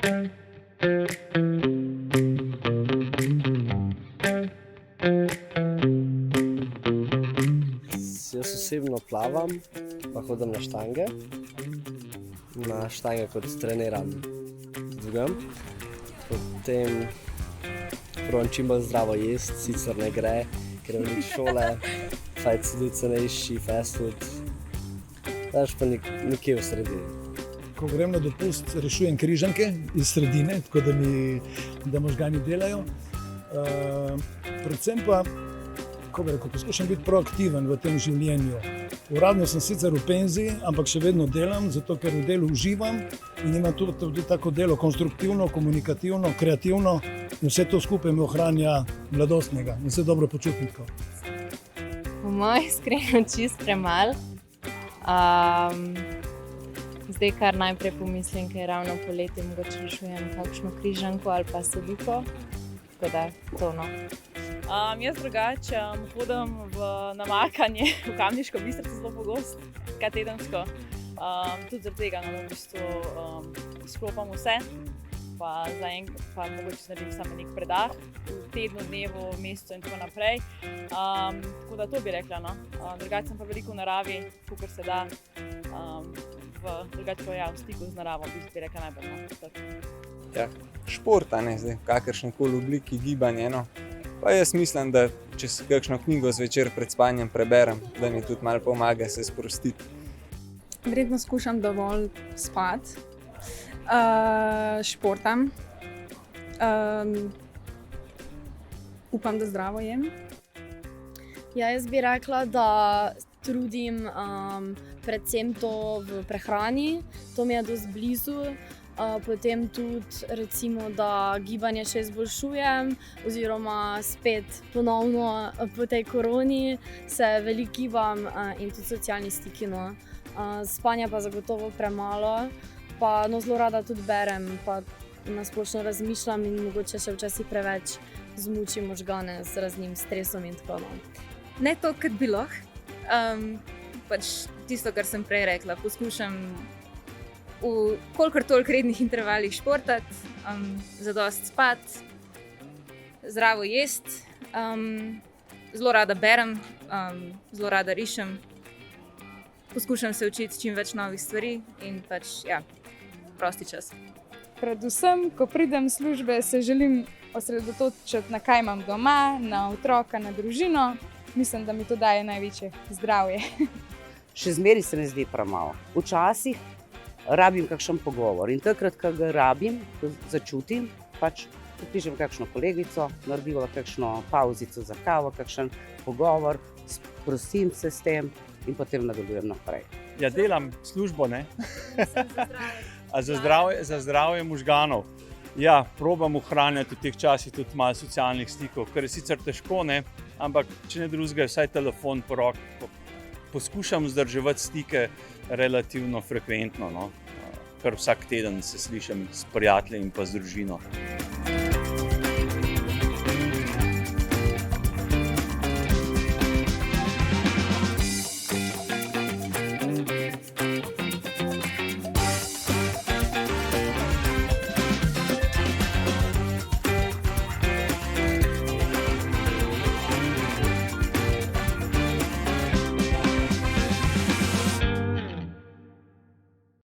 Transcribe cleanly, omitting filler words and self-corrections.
Jaz osebno plavam, pa hodim na štange. Na štange kot treniram dvigam. Potem probam čim bolj zdravo jesti, sicer ne gre, ker veliko šole, fajt sediti cenejši, fast food. Daš pa nekje v sredini. Ko grem na dopust, rešujem križanke iz sredine, tako da možgani delajo. Predvsem pa, poskušam biti proaktiven v tem življenju. Uradno sem sicer v penziji, ampak še vedno delam, zato ker v delu uživam in imam tudi tako delo konstruktivno, komunikativno, kreativno in vse to skupaj me ohranja mladostnega in se dobro počutim tako. Po mojem iskreno čisto premalo. Zdaj kar najprej pomislim, ker ravno poleti mogoče rešujem kakšno križanko ali pa sediko, tako da to no. Jaz drugače hodim v namakanje v Kamniško Bistrico zelo pogosto, kaj tedensko. Tudi zaradi tega v bistvu sklopam vse, pa mogoče naredim samo nek predah v tednu, dnevu, mesecu in tako naprej. Tako da to bi rekla, no. Drugače sem pa veliko v naravi, kolikor se da. Drugače pa v stiku z naravo bi rekla najbolj, no. Ja, šport, a ne zdaj, v kakršnikoli obliki gibanja, no. Pa jaz mislim, da če si kakšno knjigo zvečer pred spanjem preberem, da mi tudi malo pomaga se sprostiti. Verjetno skušam dovolj spati, športam, upam, da zdravo jem. Ja, jaz bi rekla, da trudim predvsem to v prehrani, to mi je dosti blizu. Potem tudi recimo, da gibanje še izboljšujem oziroma spet ponovno po tej koroni se veliko gibam in tudi socialni stiki, no. Spanja pa zagotovo premalo, pa no, zelo rada tudi berem, pa na splošno razmišljam in mogoče še včasih preveč zmučim možgane z raznim stresom in tako no. Ne to, kot bi lahko. Pač tisto, kar sem prej rekla, poskušam v kolikor toliko rednih intervalih športati, zadosti spati, zdravo jesti, zelo rada berem, zelo rada rišem, poskušam se učiti čim več novih stvari in pač, ja, prosti čas. Predvsem, ko pridem iz službe, se želim osredotočiti na kaj imam doma, na otroka, na družino. Mislim, da mi to daje največje zdravje. Še zmeraj se mi zdi premalo. Včasih rabim kakšen pogovor in takrat, ko ga rabim, ko začutim, pač pišem kakšno kolegico, narediva kakšno pauzico za kavo, kakšen pogovor, sprostim se s tem in potem nadaljujem naprej. Ja, delam službo, ne? Za zdravje možganov. Ja, probam ohranjati v teh časih tudi malo socialnih stikov, kar je sicer težko, ne? Ampak če ne drugega, vsaj telefon po roki. Poskušam vzdrževati stike relativno frekventno, no? Kar vsak teden se slišim s prijatelji in pa z družino.